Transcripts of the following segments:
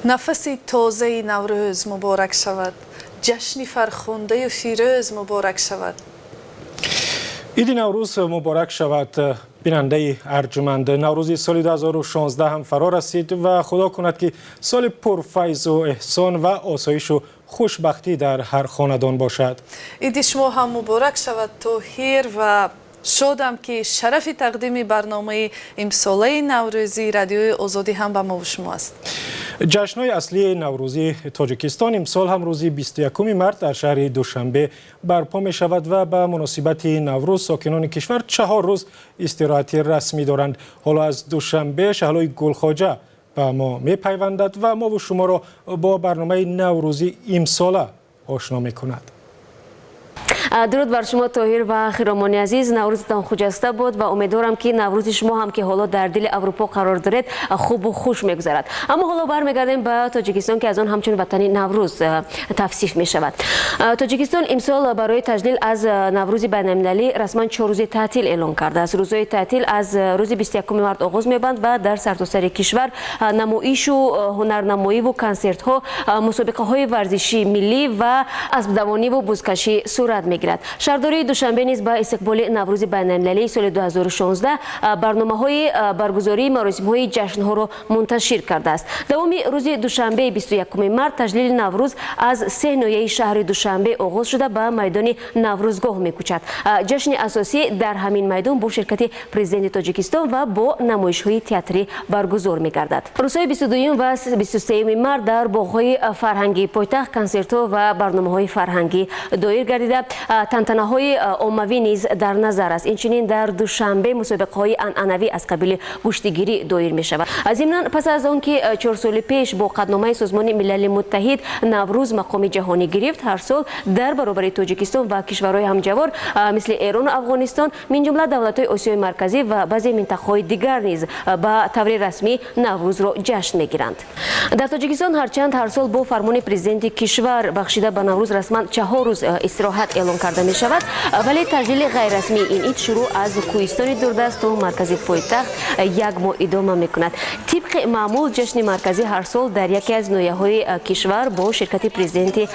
نفس تازه نوروز مبارک شود. جشن فرخنده و فیروز مبارک شود. عید نوروز مبارک شود. بیننده ارجمند، نوروزی سال 2016 هم فرا رسید و خدا کند که سال پرفیض و احسان و آسایش و خوشبختی در هر خاندان باشد. عید شما هم مبارک شود طاهر و شادم که شرف تقدیم برنامه امساله نوروزی رادیوی آزادی هم به ما و شما است. جشن‌های اصلی نوروزی تاجیکستان امسال هم روز 21 مارس در شهر دوشنبه برپا می شود و به مناسبت نوروز ساکنان کشور 4 روز استراحت رسمی دارند. حالا از دوشنبه شهلای گلخواجه به ما می پیوندد و ما و شما را با برنامه نوروزی امساله آشنا می کند. درود بر شما طاهر و خیرامانی عزیز، نوروزتان خجسته بود و امیدوارم که نوروز شما هم که حالا در دل اروپا قرار دارید خوب و خوش میگذرد. اما حالا برمیگردیم به تاجیکستان که از آن همچون وطن نوروز توصیف می شود. تاجیکستان امسال برای تجلیل از نوروز بین‌المللی رسما 4 روز تعطیل اعلام کرده است. روزهای تعطیل از روز 21 مارس آغاز می‌بند و در سرتاسر کشور نمایش و هنرنمایی و کنسرت ها، مسابقه های ورزشی ملی و اسب دوانی و بزکشی صورت میگیرد. شهرداری دوشنبه نیز با استقبال نوروز بین‌المللی سال 2016 برنامه‌های برگزاری مراسم‌های جشن‌ها را منتشر کرده است. دوام روز دوشنبه 21 مارس تجلیل نوروز از 3 ناحیه شهر دوشنبه آغاز شده به میدان نوروزگاه می‌کوچد. جشن اساسی در همین میدان با شرکت پرزیدنت تاجیکستان و با نمایش‌های تئاتری برگزار می‌گردد. روزهای 22 و 23 مارس در باغ‌های فرهنگی پایتخت کنسرت‌ها و برنامه‌های فرهنگی دایر گردیده. تنتنه‌های عمومی نیز در نظر است. اینچنین در دوشنبه مسابقه‌های عنعنوی از قبیل گوشتگیری دایر می‌شود. از این پس از آنکه 4 سال پیش با قدنامه سازمان ملل متحد نوروز مقام جهانی گرفت، هر سال در برابر تاجیکستان و کشورهای همجوار مثل ایران و افغانستان من جمله دولت‌های آسیای مرکزی و بعضی منطقه‌های دیگر نیز به طور رسمی نوروز را جشن می‌گیرند. در تاجیکستان هرچند هر سال با فرمان پرزیدنت کشور بخشیده به نوروز رسما 4 روز استراحت اعلام کرده می شود، ولی تجلیل غیر رسمی این عید شروع از کوهستان دوردست و مرکزی پایتخت یک ماه ادامه می کند. طبق معمول جشن مرکزی هر سال در یکی از ناحیه‌های کشور با شرکت پرزیدنت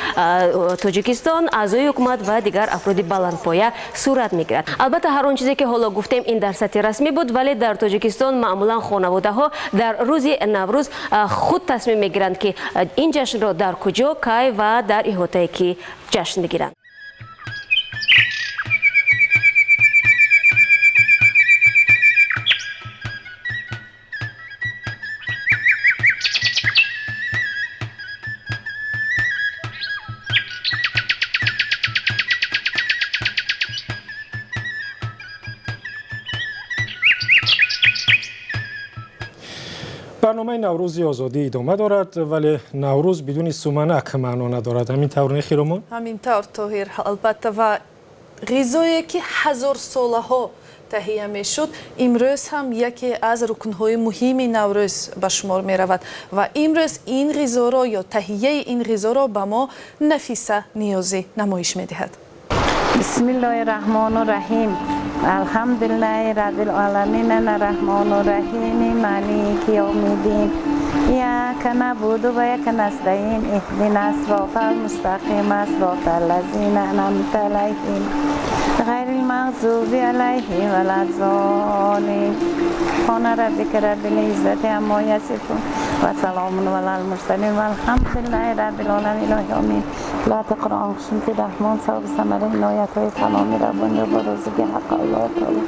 تاجیکستان، اعضای حکومت و دیگر افراد بلندپایه صورت می گیرد. البته هر آن چیزی که حالا گفتیم این در سطح رسمی بود، ولی در تاجیکستان معمولا خانواده‌ها در روز نوروز خود تصمیم می گیرند که این جشن را در کجا، کی و در احاطه کی جشن بگیرند. برنامه نوروز آزادی ادامه دارد، ولی نوروز بدون سومنک معنا ندارد. همین طور خیرمان؟ همین طور طاهر. البته و غذایی که 1000 ساله ها تهیه می شد امروز هم یکی از رکنهای مهم نوروز به شمار می رود و امروز این غذا را یا تهیه این غذا را به ما نفیسه نیازی نمایش می دهد. بسم الله الرحمن الرحیم. الحمدلله رب العالمین الرحمن الرحیم مالک یوم الدین. ایاک نعبد و ایاک نستعین اهدنا الصراط المستقیم صراط الذین انعمت علیهم غیر المغضوب علیهم ولا الضالین. سبحان ربک رب العزة عما یصفون و سلام علی المرسلین و الحمدلله رب العالمین. آمین. لا تقرأ شمت رحمان صاحب ثمره عنایت‌های تمامی ربانی رو با روزگی حق الله تعالی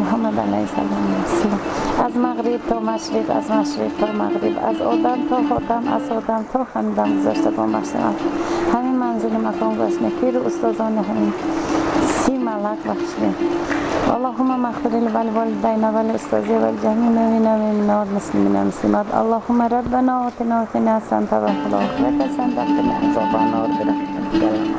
محمد علیه السلام از مغرب تا مشرق، از مشرق تا مغرب، از آدم تا خاتم، از آدم تا خمیدم گذاشته با مشرق. همین منزل مقام باشنه پیر استادان همین 30 ملک بخشیده. اللهم مغفر للوالدین والاستاذین والجميع من المسلمین والمسلمات. اللهم ربنا آتنا فی الدنیا حسنة و فی الآخرة حسنة و قنا عذاب النار برحمتک.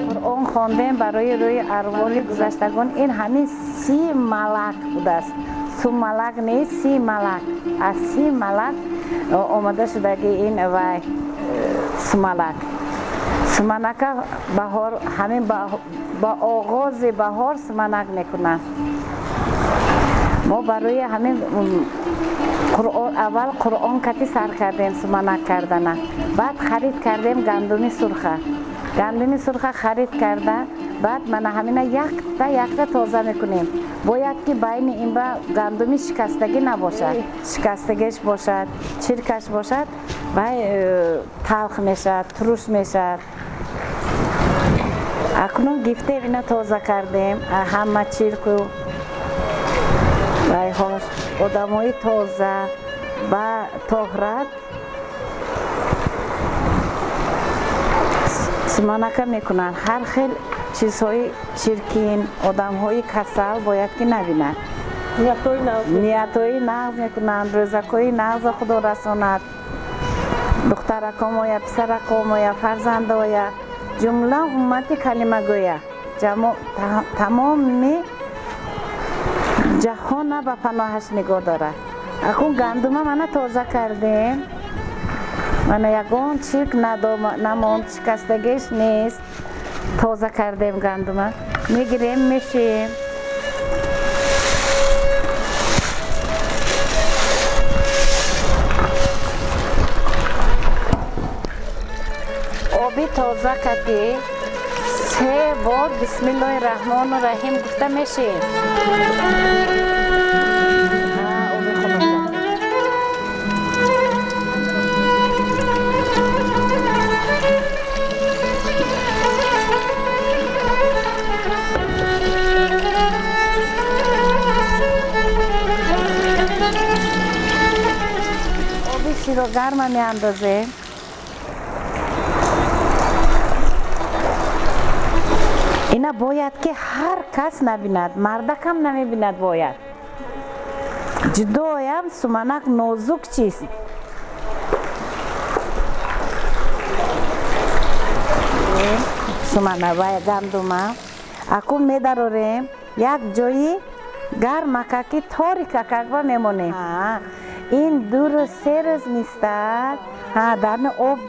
قرآن خواندن برای روی ارواح گذشتگان این همین 30 ملک بوده است. 30 ملک نیست، 30 ملک. از 30 ملک آمده شده که این وای سملک. سمنک بهار همین با آغاز بهار سمنک میکنن. ما برای همین اول قرآن کتی سر کردیم سمنک کردن، بعد خرید کردیم گندمی سرخه خرید کرده، بعد من همین یک تا تازه میکنیم. باید که بین این با گندمی شکستگی نباشد، شکستگیش باشد، چرکش باشد و تلخ میشد، ترش میشد. اکنون گفته اینا تازه کردیم، همه چرکو رایحاش آدمای تازه و طهارت سمنک میکنن. هر خیل چیزهای چرکین آدمهای کسل باید که نبینن. نیتهای نغز میکنن، روزکای نغز خدا رساند. دخترکام و یا پسرکام و یا فرزنده و یا جمله امت کلمه گویه تمام جهان به پناهش نگاه داره. اکنون گندم من تازه کردیم، من یکون چرک نموند، شکستگیش نیست. تازه کردیم گندم میگیریم میشیم. آبی تازه کردی 3 بار بسم الله الرحمن الرحیم گفته میشه. آبی شیرو گرم می اندازه. اینا باید که هر کس نبیند، مردک هم نمیبیند. باید جدایم سمنک نازک چیست. سمنک و گندم اکو میداریم یک جایی گرم که تاری که میمونه. این 2 3 روز نیستد. در آب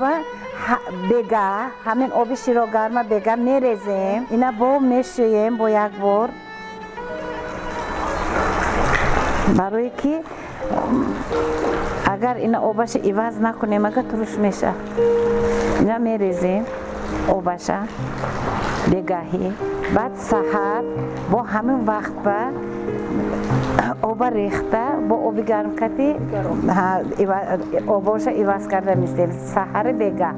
بگه همین آب شیرو گرم بگه میریزیم. اینا با میشویم با یک بار برای که اگر اینا آبش عوض نکنیم اگر ترش میشه. اینا میریزیم آبش بگهی. بعد سحر با همین وقت با آب ریخته با آب گرم کتی آبش عوض کرده میستیم. سحر بگه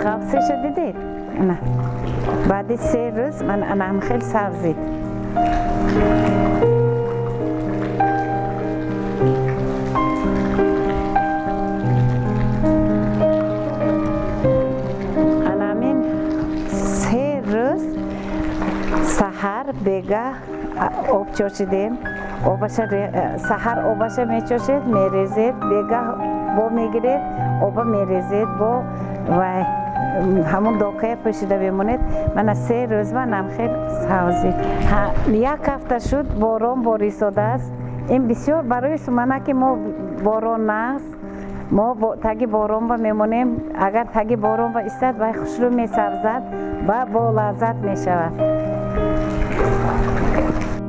غوصش دیدید؟ نه. بعد 3 روز من هم خیلی سبزید. همین 3 روز سحر بگه آب چوشیدیم. سحر آبش میچوشید میریزید بگه با میگیرید آب میریزید با و همون داکه پوشیده بمونید. من 3 روز من خیلی سبزید. 1 هفته شد باران باریساده است. این بسیار برای سمنک ما باران است. ما تگی باران با میمونیم. اگر تگی باران با استاد و خوشرو می سبزد و با لذت می شود.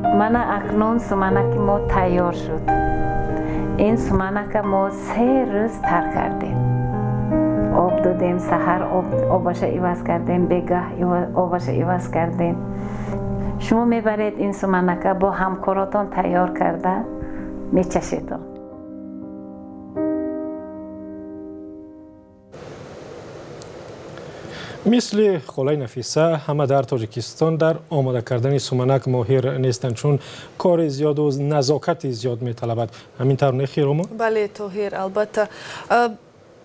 من اکنون سمنک ما تیار شد. این سمنک ما 3 روز تر کردیم. آب دادیم سحر آبش عوض کردیم بگه آبش عوض کردیم. شما میبرید این سمنک با همکاراتون تیار کرده میچشید. مثل خولای نفیسه همه در تاجیکستان در آماده کردن سمنک ماهر نیستند چون کار زیاد و نزاکت زیاد میطلبد. همین طور نه خیرم؟ بله طاهر البته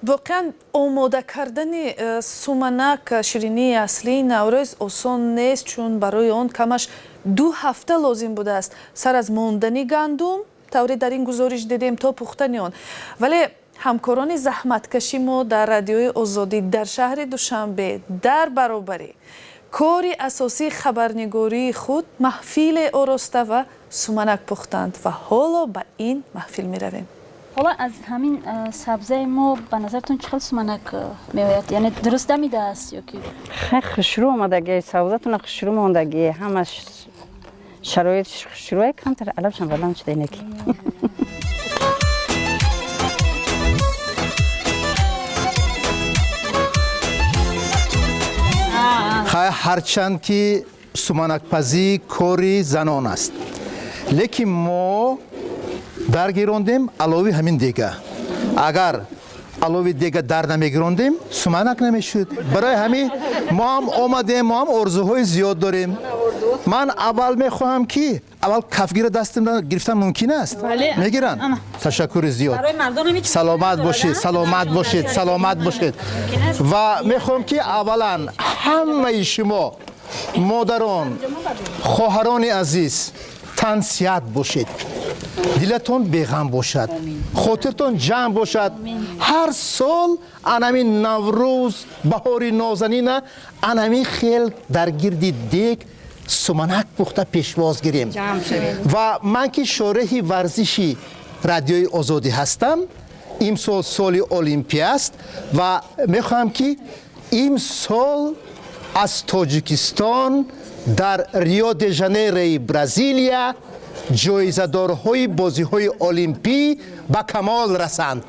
واقعا آماده کردن سمنک شیرینی اصلی نوروز آسان نیست چون برای آن کمش 2 هفته لازم بوده است سر از ماندنی گندم طوری در این گزارش دیدیم تا پختن آن. ولی همکاران زحمتکشی ما در رادیوی آزادی در شهر دوشنبه در برابر کاری اساسی خبرنگاری خود محفل آراسته و سومنک پختند و حالا به این محفل می رویم. حالا از همین سبزه ما به نظرتون چقدر سومنک میآید؟ یعنی درست دمیده است یا که خیلی خوشرو آمدگی سبزتون خوشرو ماندگی همش شرایط خوشروه کمتر علبشم بلند شده اینکی. هرچند که سومنک پزی کاری زنان است لیکن ما درگیروندیم علاوه همین دیگه اگر علاوه دیگه در نمیگیروندیم سومنک نمیشد برای همین ما هم آمدیم ما هم آرزوهای زیاد داریم من اول میخواهم که اول کفگیر دستم گرفتن ممکن است میگیرن تشکر زیاد سلامت باشید سلامت باشید سلامت باشید و میخوام که اولا همه شما مادران خواهران عزیز تن صحت باشید دلتون بیغم باشد خاطرتون جمع باشد هر سال انمی نوروز بهاری نازنین انمی خیل در گردی دیگ سومنک پخته پیشواز گیریم و من که شارح ورزشی رادیوی آزادی هستم این سال سال المپی است و میخواهم که این سال از تاجیکستان در ریو دی ژانیرو برزیلیا جایزه‌دارهای بازی‌های المپی به کمال رسند.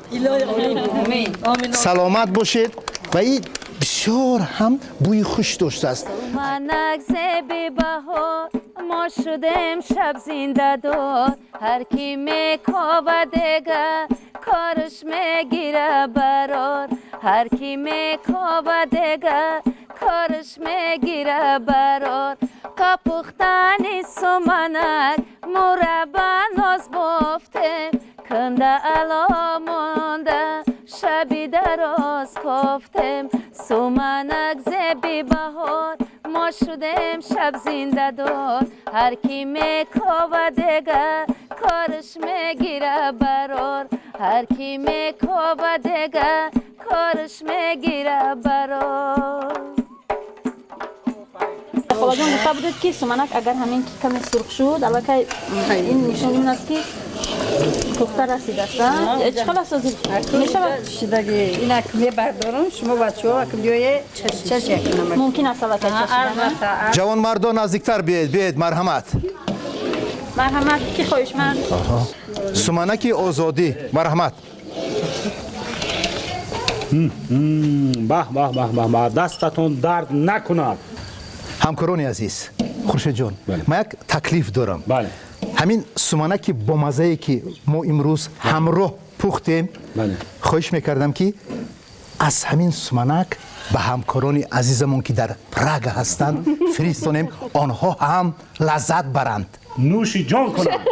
سلامت باشید و این بسیار هم بوی خوش داشته است. سومنک زیبی بهار ما شدیم شب زنده دار هر کی میکاوه دیگه کارش میگیره برار هر کی میکاوه دیگه کارش میگیره برار کپختنی سومنک مربع ناز بافتیم کنده علا مانده شبی دراز کافتیم سومنک زیبی بهار ما شدیم شب زنده دار هر کی میکاوه دیگه کارش میگیره برار هر کی میکاوه دیگه کارش میگیره برار خب جان گفته بودید که سومنک اگر همین که کمی سرخ شد البته این نشون این است که پخته رسیده است چقدر سازی میشه شدگی اینا که میبردارم شما بچه‌ها کلیوی چش کنم ممکن است البته چشیدن جوان مردان نزدیکتر بیاید مرحمت مرحمت کی خواهشمند سومنک آزادی مرحمت به به به به دستتون درد نکند همکاران عزیز خورشید جان من یک تکلیف دارم بله همین سومنک با مزه‌ای که ما امروز همراه پختیم خواهش میکردم که از همین سومنک به همکاران عزیزمون که در پراگ هستند فرستانیم آنها هم لذت برند نوش جان کنند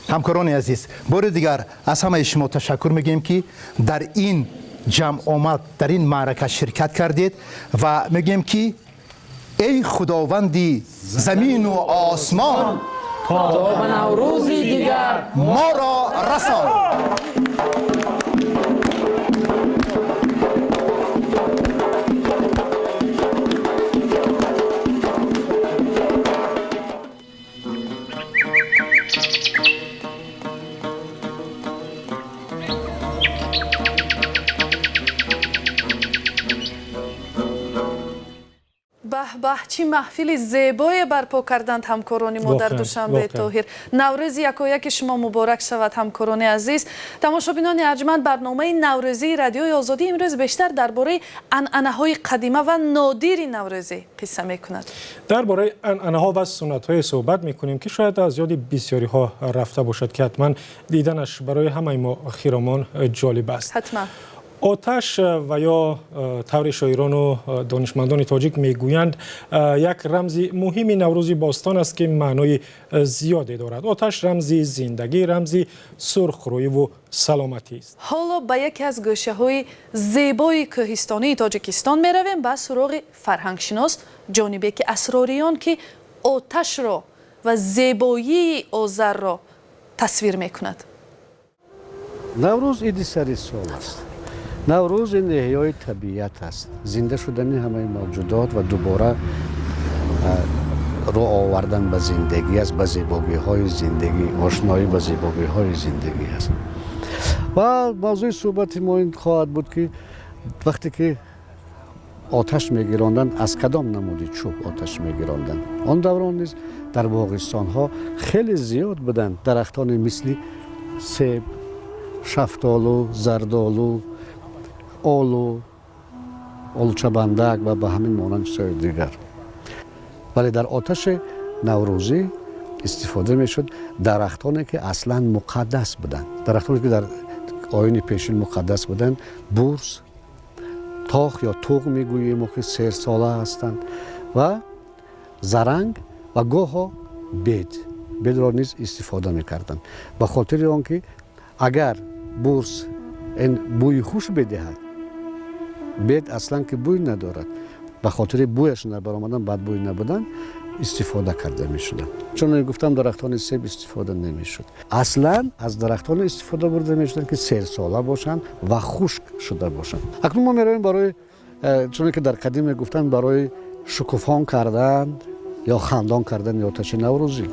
همکاران عزیز بار دیگر از همه شما تشکر میگیم که در این جمع آمد در این معرکه شرکت کردید و میگیم که ای خداوندی زمین و آسمان تا به نوروزی دیگر ما را رسان به چی محفل زیبای برپا کردند همکاران ما در دوشنبه طاهر نوروز یکایک شما مبارک شود همکاران عزیز تماشابینان ارجمند برنامه نوروزی رادیوی آزادی امروز بیشتر درباره عنعنه‌های قدیمی و نادر نوروزی قصه میکند درباره عنعنه‌ها و سنت‌های صحبت میکنیم که شاید از یاد بسیاری ها رفته باشد که حتما دیدنش برای همه ما خیرامان جالب است حتما آتش و یا طور شاعران و دانشمندان تاجیک میگویند یک رمز مهم نوروز باستان است که معنای زیادی دارد. آتش رمزی زندگی، رمزی سرخرویی و سلامتی است. حالا به یکی از گوشه‌های زیبای کوهستانی تاجیکستان میرویم به سراغ فرهنگشناس جانبیک اسراریان که آتش را و زیبایی آذر را تصویر میکند. نوروز عید سر سال است. наврӯз ин эҳёи табиат аст, зинда шудани ҳамаи мавҷудот ва дубора рӯ овардан ба зиндагӣ аст, ба зебогиҳои зиндагӣ, ошноӣ ба зебогиҳои зиндагӣ аст. ва мавзӯи суҳбати мо ин хоҳад буд ки вақте ки оташ мегиронданд, аз кадом намуди чӯб оташ мегиронданд. Он даврон низ дар боғистонҳо хеле зиёд буданд дарахтоне мисли себ, шафтолу, зардолу, олу, олучабандак ва ба ҳамин монанд чизҳои дигар. вале дар оташи наврӯзӣ истифода мешуд дарахтоне ки аслан муқаддас буданд. Дарахтоне ки дар оини пешин муқаддас буданд, бурс, тох ё туғ мегӯем ки серсола ҳастанд ва заранг ва гоҳо бед. Бедро низ истифода мекарданд. ба хотири он ки агар бурс ин бӯи хуш бидиҳад, бед аслан ки бӯй надорад, ба хотири бӯяшон дар баромадан бадбӯй набудан истифода карда мешуданд. чун гуфтам дарахтони себ истифода намешуд. аслан аз дарахтоне истифода бурда мешуданд ки серсола бошанд ва хушк шуда бошанд. акнун мо мероем барои чуне ки дар қадим мегуфтанд барои шукуфон кардан ё хандон кардани оташи наврӯзӣ.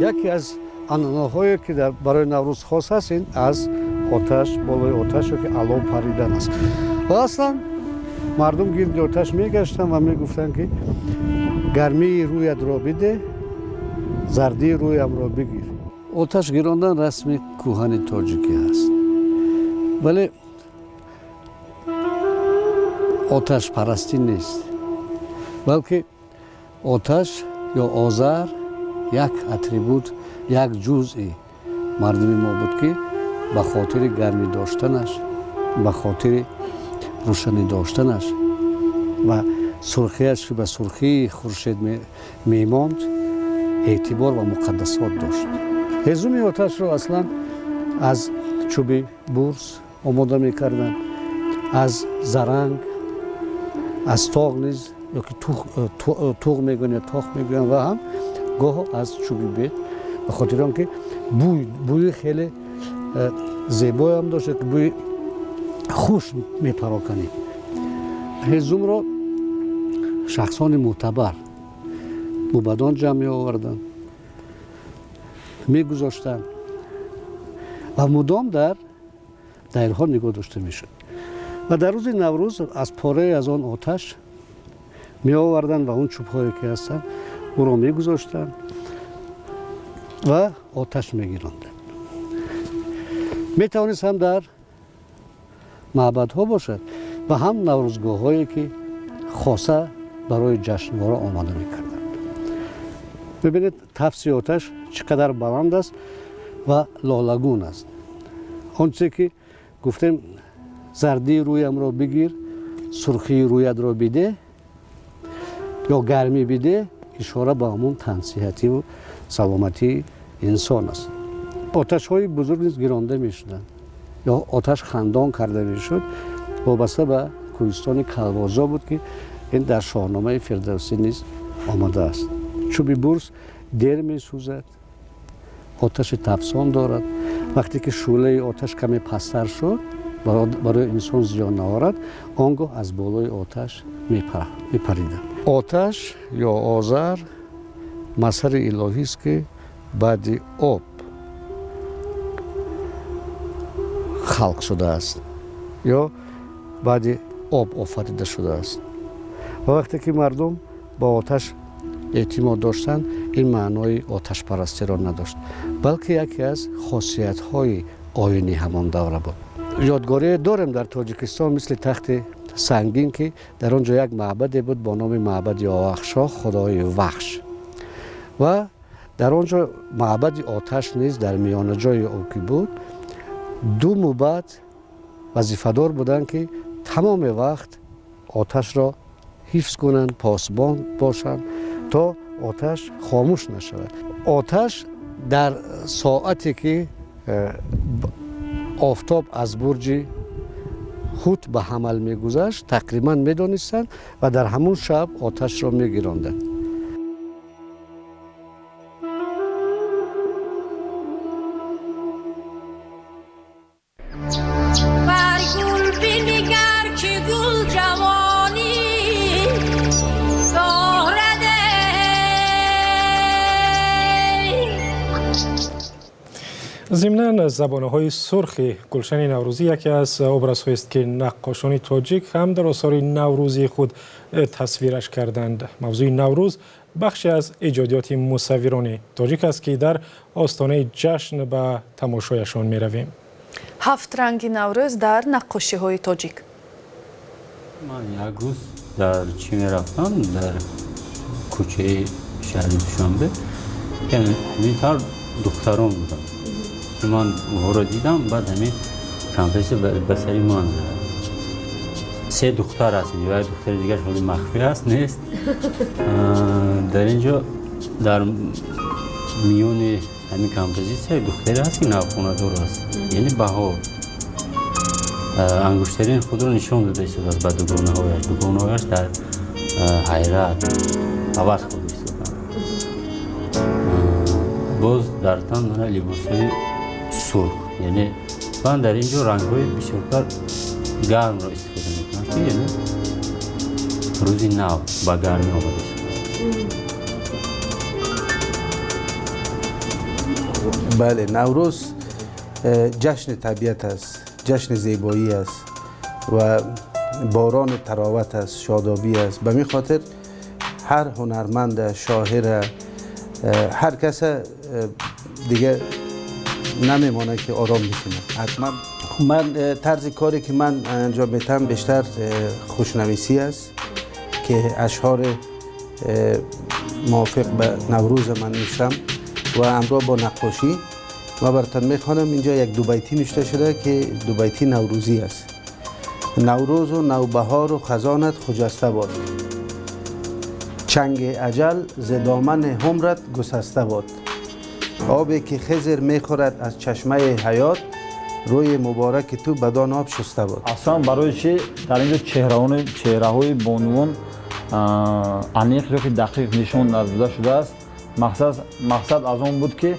яке аз анъанаҳое ки барои наврӯз хос аст, ин аз оташ, болои оташ ё ки алов паридан аст. ва аслан мардум гирди оташ мегаштанд ва мегуфтанд ки гармии рӯядро биде, зардии рӯямро бигир. оташ гирондан расми кӯҳани тоҷикӣ аст. вале оташпарастӣ нест, балки оташ ё озар як атрибут, як ҷузъи мардуми мо буд ки ба хотири гармӣ доштанаш, ба хотири рӯшанӣ доштанаш ва сурхияш ки ба сурхии хуршед мемонд эътибор ва муқаддасот дошт. ҳезуми оташро аслан аз чӯби бурс омода мекарданд, аз заранг, аз тоғ низ ё ки туғ мегӯянд ё тох мегӯянд ва ҳам гоҳо аз чӯби бед, ба хотири он ки бӯи хеле зебоям дошт, ки бӯи хуш мепароканид. ҳезумро шахсони мӯътабар мубадон ҷамъ меоварданд, мегузоштанд ва мудом дар дайрҳо нигоҳ дошта мешуд. ва дар рӯзи наврӯз аз порае аз он оташ меоварданд ва он чӯбҳое ки ҳастанд ӯро мегузоштанд ва оташ мегиронданд. метавонист ҳам дар маъбадҳо бошад ва ҳам наврӯзгоҳҳое ки хоса барои ҷашнвора омода мекарданд. бибинед тафси оташ чӣ қадар баланд аст ва лолагун аст. он чизе ки гуфтем зардии рӯямро бигир, сурхии рӯядро биде ё гармӣ биде, ишора ба ҳамон тансиҳативу саломатии инсон аст. оташҳои бузург низ гиронда мешуданд ё оташ хандон карда мешуд. вобаста ба кӯҳистони калвозо буд ки ин дар шоҳномаи фирдавсӣ низ омада аст. чӯби бурс дер месӯзад, оташи тафсон дорад. вақте ки шӯълаи оташ каме пасттар шуд, барои инсон зиён наорад, он гоҳ аз болои оташ мепариданд. оташ ё озар масари илоҳист ки баъди об халқ шудааст ё баъди об офарида шудааст. ва вақте ки мардум ба оташ эътимод доштанд, ин маънои оташпарастиро надошт, балки яке аз хосиятҳои оини ҳамон давра буд. ёдгорие дорем дар тоҷикистон мисли тахти سنگین که در آنجا یک معبدی بود با نام معبد آوخشا خدای وخش و در آنجا معبد آتش نیز در میان جای او که بود. دو موبد وظیفه‌دار بودند که تمام وقت آتش را حفظ کنند، پاسبان باشند تا آتش خاموش نشود. آتش در ساعتی که آفتاب از برج هوت به حمل میگذشت تقریبا میدانستند و در همون شب آتش را میگیراندند. ضمناً زبانه‌های سرخ گلشن نوروزی یکی از ابرزهایی است که نقاشان تاجیک هم در آثار نوروزی خود تصویرش کردند. موضوع نوروز بخشی از ایجادیات مصوران تاجیک است که در آستانه جشن به تماشایشان می‌رویم. 7 رنگ نوروز در نقاشی‌های تاجیک. من یک روز در چین رفتم در کوچه شهر دوشنبه که همینطور دختران بودم که من او را دیدم. بعد همین کمپیس بسری من 3 دختر هست و یک دختر دیگر خیلی مخفی هست نیست. در اینجا در میون همین کمپوزیسیون دختری هست که نوخوندار است، یعنی بهار انگشترین خود را نشان داده است به دوگانه‌هایش در حیرت حوض خود ایستادند. باز در تن دارد لباس‌های سرخ، یعنی من در اینجا رنگ‌های بسیار گرم را استفاده می‌کنم که یعنی روزی نو با گرمی آمده است. بله، نوروز جشن طبیعت است، جشن زیبایی است و باران تراوت است، شادابی است. به می خاطر هر هنرمند، شاعر، هر کس دیگه نمیمانه که آرام بشینه. حتما من طرز کاری که من انجام میدم بیشتر خوشنویسی است که اشعار موافق به نوروز من نوشتم و همراه با نقاشی و براتون میخوانم. اینجا یک دو بیتی نوشته شده که دو بیتی نوروزی است. نوروز و نوبهار و خزانت خجسته باد، چنگ اجل ز دامن عمرت گسسته باد. آبی که خضر میخورد از چشمه حیات، روی مبارک تو بدان آب شسته باد. اصلا برای چی در اینجا چهره‌های بانوان عمیق یا که دقیق نشان داده شده است. مقصد از آن بود که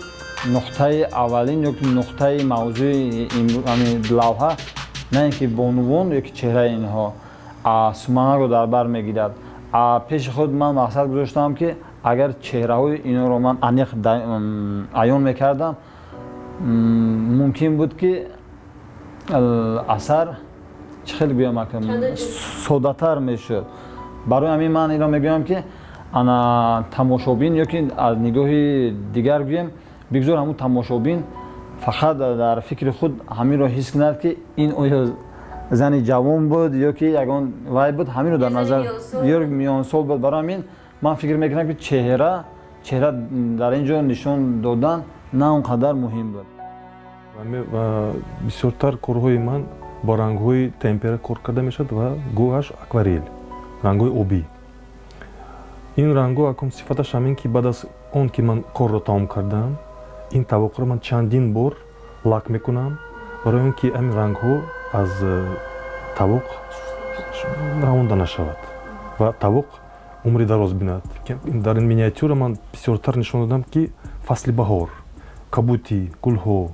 نقطه اولین یا که نقطه موضوع این لوحه نه اینکه بانوان یا که چهره اینها سمنک رو در بر میگیرد. پیش خود من مقصد گذاشتم که اگر چهره های اینا رو من عمیق عیان میکردم ممکن بود که اثر خیلی بیام ساده تر میشد. برای همین من اینا میگم که انا تماشابین یا که از نگاه دیگر گویم بگذار همون تماشابین فقط در فکر خود همین رو حس کند که این آیا زن جوان بود یا که یگان وای بود، همین رو در نظر یا میان سال بود. برای همین من فکر میکنم که چهره در اینجا نشان دادن نه اونقدر مهم بود. بسیارتر کارهای من با رنگ‌های تمپره کار کرده میشد و گوهش اکوارل، رنگ‌های آبی. این رنگ‌ها اکم صفتش همین که بعد از اون که من کار را تمام کردم این طبق را من چندین بار لاک میکنم برای اینکه این رنگ‌ها از طبق رونده نشود و طبق عمری دراز بیند. در این مینیاتюра من بسیارتر نشان دادم که فصل بهار، کبوتی، گل‌ها،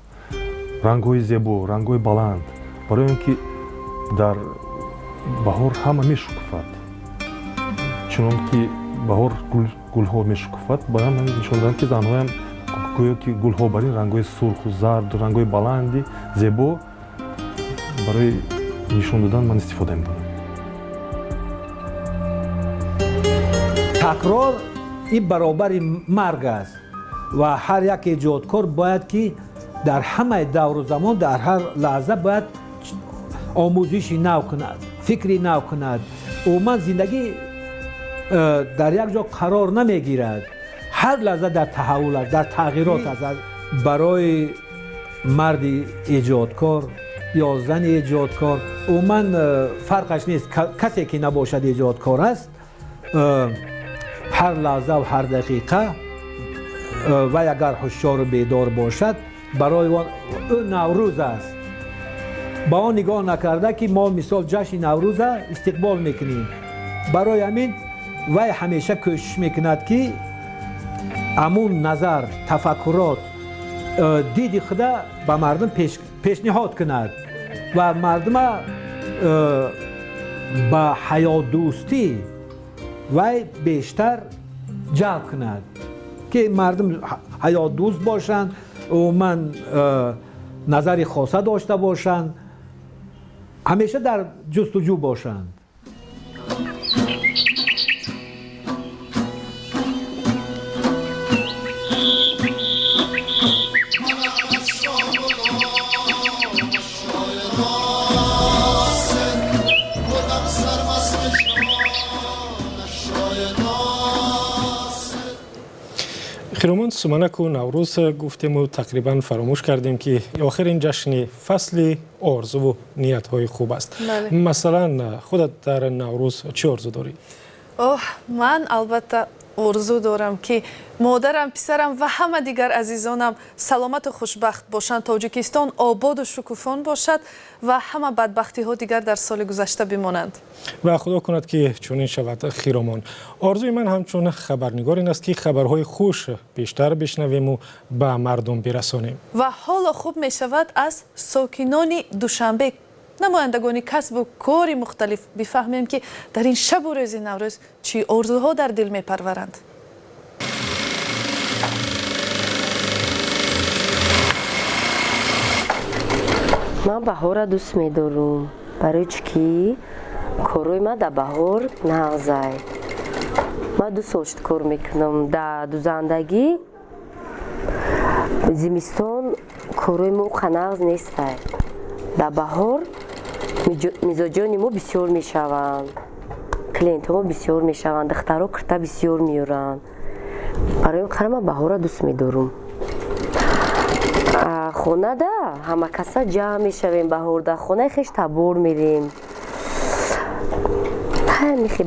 رنگ‌های زیبا، رنگ‌های بلند، برای اینکه در بهار همه میشکفد. چون که بهار گل‌ها میشکفد، برای من نشان دادم که زن‌ها هم گویا که گل‌ها بر این رنگ‌های سرخ و زرد، رنگ‌های بلندی زیبا برای نشان دادن من استفاده می‌کنم. تکرار این برابر مرگ است و هر یک ایجادکار باید که در همه دور و زمان در هر لحظه باید آموزش نو کند. فکری نو کند عموما زندگی در یک جا قرار نمیگیرد هر لحظه در تحول است در تغییرات است برای مرد ایجادکار یا زن ایجادکار عموما فرقش نیست کسی که نباشد ایجادکار است هر لحظه و هر دقیقه و اگر هوشیار و بیدار باشد برای او نوروز است با آن نگاه نکرده که ما مثال جشن نوروز استقبال میکنیم برای همین وی همیشه کوشش میکند که امون نظر تفکرات دید خدا به مردم پیشنهاد کند و مردم با حیات دوستی وی بیشتر جلب کند که مردم حیات دوست باشند و من نظری خاصه داشته باشند همیشه در جستجو باشند خیرومان سمنک و نوروز گفتیم و تقریبا فراموش کردیم که آخر این جشن فصل آرزو و نیت های خوب است. مثلا خودت در نوروز چه آرزو داری؟ من البته آرزو دارم که مادرم، پسرم و همه دیگر عزیزانم سلامت و خوشبخت باشند، تاجیکستان آباد و شکوفان باشد و همه بدبختی ها دیگر در سال گذشته بمانند. و خدا کند که چنین شود. خیرومان، آرزوی من همچون خبرنگار این است که خبرهای خوش بیشتر بشنویم و به مردم برسانیم. و حالا خوب می شود از ساکنان دوشنبه، نمایندگان کسب و کار مختلف بفهمیم که در این شب و روز نوروز چی آرزوها در دل می پرورند. من بهار دوست می دارم برای چی کاروی من در بهار نغزای. من دو سالشت کار میکنم در دوزندگی زمستان کاروی ما نغز نیست. در بهار مزاجان ما بسیار میشوند، کلینت ما بسیار میشوند، دخترها کرتا بسیار میارند. برای این کار من بهار دوست میدارم. خونه ده همه کسا جمع میشویم بهار ده خونه خیش تبور میریم.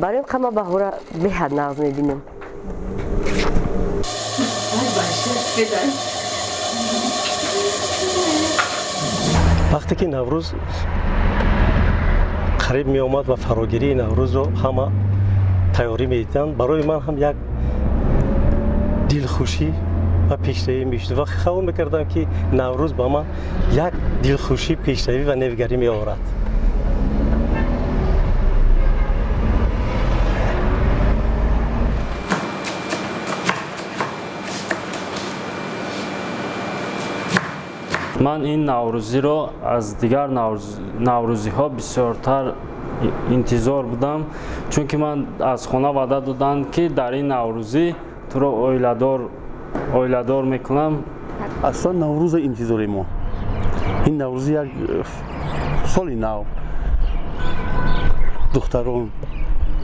برای این کار من بهار به حد نغز میبینم. وقتی که نوروز قریب می آمد و فراگیری نوروز رو همه تیاری میدیدند، برای من هم یک دلخوشی و پیشروی میشد و خواهش میکردم که نوروز با من یک دلخوشی، پیشروی و نوگری می آورد. من این نوروزی رو از دیگر نوروزی ها بسیارتر انتظار بودم، چون که من از خونه وعده دادن که در این نوروزی تو رو اویلادار میکنم. اصلا نوروز انتظاری ما این نوروزی یک سال نو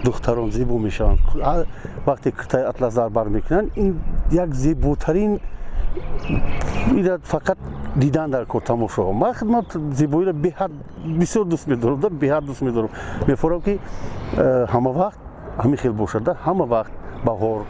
دختران زیبا میشن وقتی کرتای اطلس در بر میکنن. این یک زیباترین ایراد فقط دیدن در کار تماشا. من خدمت زیبایی را بسیار دوست می‌دارم، به حد دوست می‌دارم. می‌فهمم که همه وقت همین خیلی باشد، همه وقت بهار